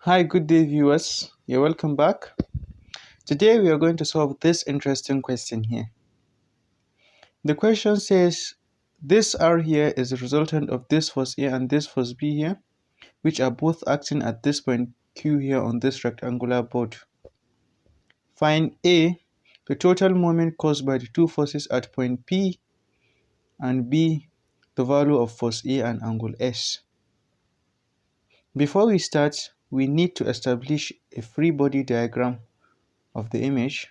Hi, good day viewers. You're welcome back. Today we are going to solve this interesting question here. The question says this R here is a resultant of this force A and this force B here, which are both acting at this point Q here on this rectangular board. Find A, the total moment caused by the two forces at point P, and B, the value of force A and angle S. Before we start, we need to establish a free body diagram of the image.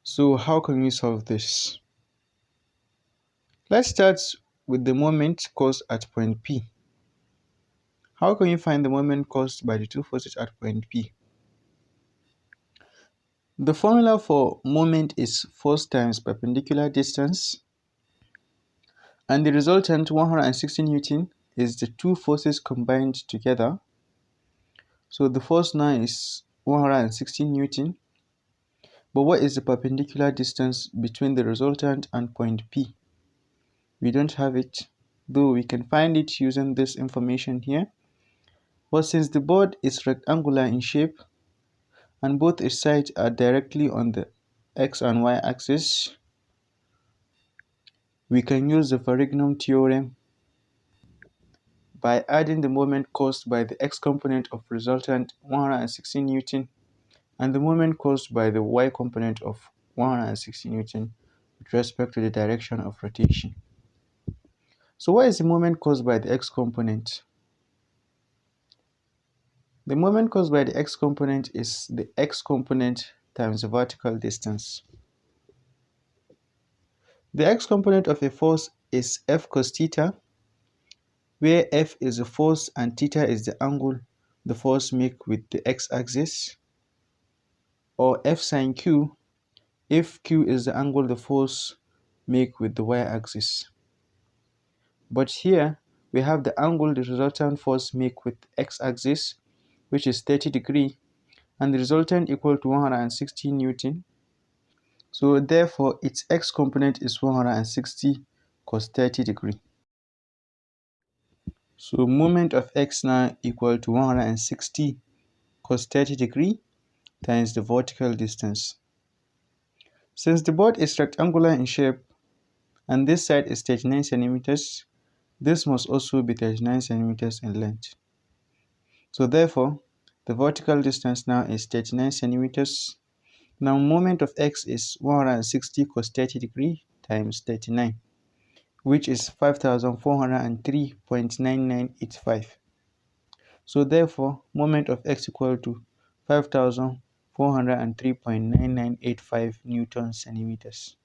So how can we solve this? Let's start with the moment caused at point P. How can you find the moment caused by the two forces at point P? The formula for moment is force times perpendicular distance, and the resultant 160 Newton is the two forces combined together. So the force now is 160 Newton. But what is the perpendicular distance between the resultant and point P? We don't have it, though we can find it using this information here. But since the board is rectangular in shape and both its sides are directly on the x and y axis, we can use the Varignum theorem by adding the moment caused by the x component of resultant 160 Newton and the moment caused by the y component of 160 Newton with respect to the direction of rotation. So what is the moment caused by the x component? The moment caused by the x component is the x component times the vertical distance. The x component of a force is F cos theta, where F is the force and theta is the angle the force makes with the x-axis, or F sin Q if Q is the angle the force makes with the y-axis. But here we have the angle the resultant force makes with x-axis, which is 30 degrees, and the resultant equal to 160 Newton. So therefore its x component is 160 cos 30 degrees. So moment of x now equal to 160 cos 30 degrees times the vertical distance. Since the board is rectangular in shape and this side is 39 centimeters, this must also be 39 centimeters in length. So therefore, the vertical distance now is 39 centimeters. Now moment of x is 160 cos 30 degrees times 39, which is 5,403.9985. So therefore, moment of x equal to 5,403.9985 Newton centimeters.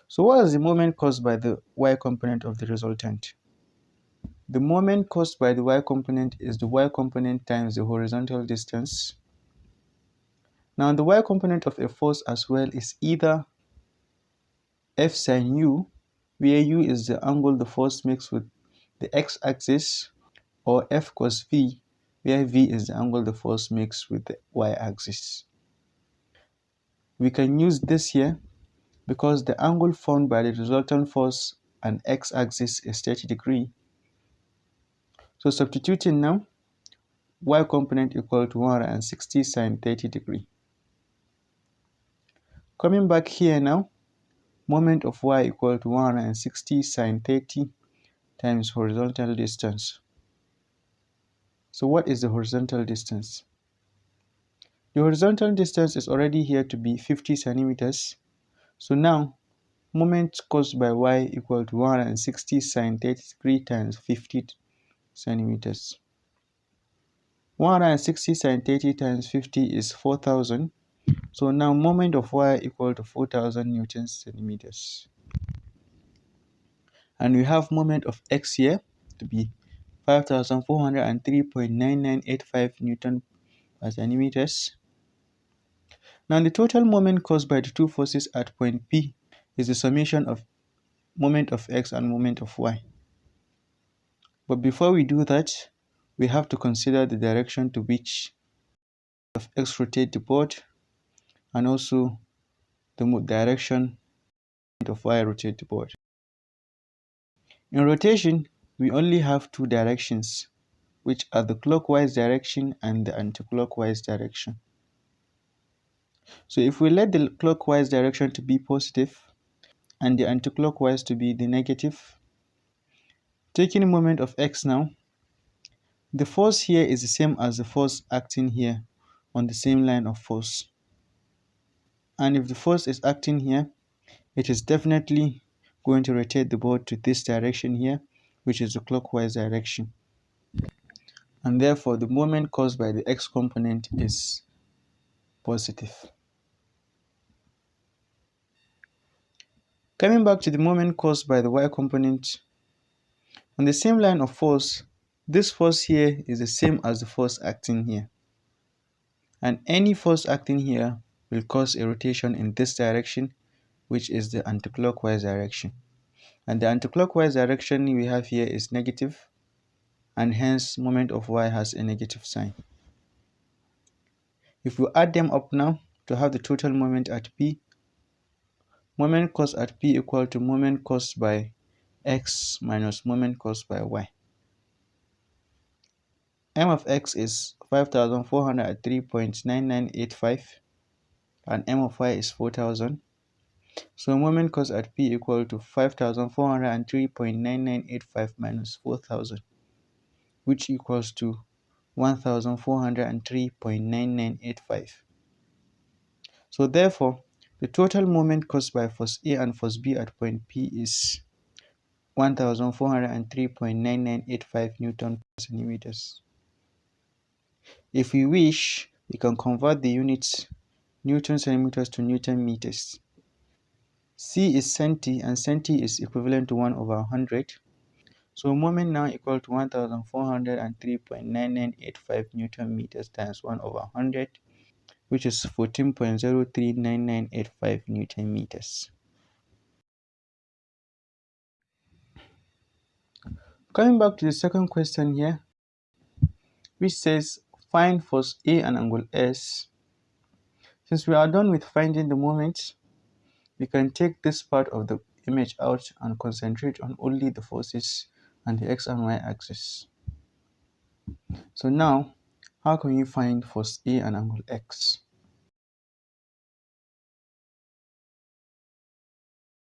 So what is the moment caused by the y component of the resultant? The moment caused by the y component is the y component times the horizontal distance. Now the y component of a force as well is either F sin u, where u is the angle the force makes with the x-axis, or F cos v, where v is the angle the force makes with the y-axis. We can use this here because the angle formed by the resultant force and x-axis is 30 degrees. So substituting now, y component equal to 160 sin 30 degrees. Coming back here now, moment of y equal to 160 sin 30 times horizontal distance. So what is the horizontal distance? The horizontal distance is already here to be 50 centimeters. So now, moment caused by y equal to 160 sin 30 degrees times 50 centimeters. 160 sin 30 times 50 is 4,000. So now moment of y equal to 4,000 Newton centimeters. And we have moment of x here to be 5,403.9985 Newton per centimeters. Now the total moment caused by the two forces at point P is the summation of moment of x and moment of y. But before we do that, we have to consider the direction to which of x rotate the board and also the direction of y rotate the board. In rotation, we only have two directions, which are the clockwise direction and the anti-clockwise direction. So if we let the clockwise direction to be positive and the anti-clockwise to be the negative, taking a moment of x now, the force here is the same as the force acting here on the same line of force. And if the force is acting here, it is definitely going to rotate the board to this direction here, which is the clockwise direction. And therefore, the moment caused by the x component is positive. Coming back to the moment caused by the y component, on the same line of force, this force here is the same as the force acting here. And any force acting here will cause a rotation in this direction, which is the anticlockwise direction. And the anticlockwise direction we have here is negative, and hence moment of y has a negative sign. If we add them up now to have the total moment at P, moment caused at P equal to moment caused by x minus moment caused by y. M of x is 5403.9985 and M of y is 4000. So moment caused at P equal to 5403.9985 minus 4000, which equals to 1403.9985. So therefore, the total moment caused by force A and force B at point P is 1403.9985 Newton per centimeters. If we wish, we can convert the units Newton centimeters to Newton meters. C is centi, and centi is equivalent to 1 over 100. So moment now equal to 1403.9985 Newton meters times 1 over 100, which is 14.039985 Newton meters. Coming back to the second question here, which says find force A and angle S. Since we are done with finding the moment, we can take this part of the image out and concentrate on only the forces and the x and y axis. So now, how can we find force A and angle x?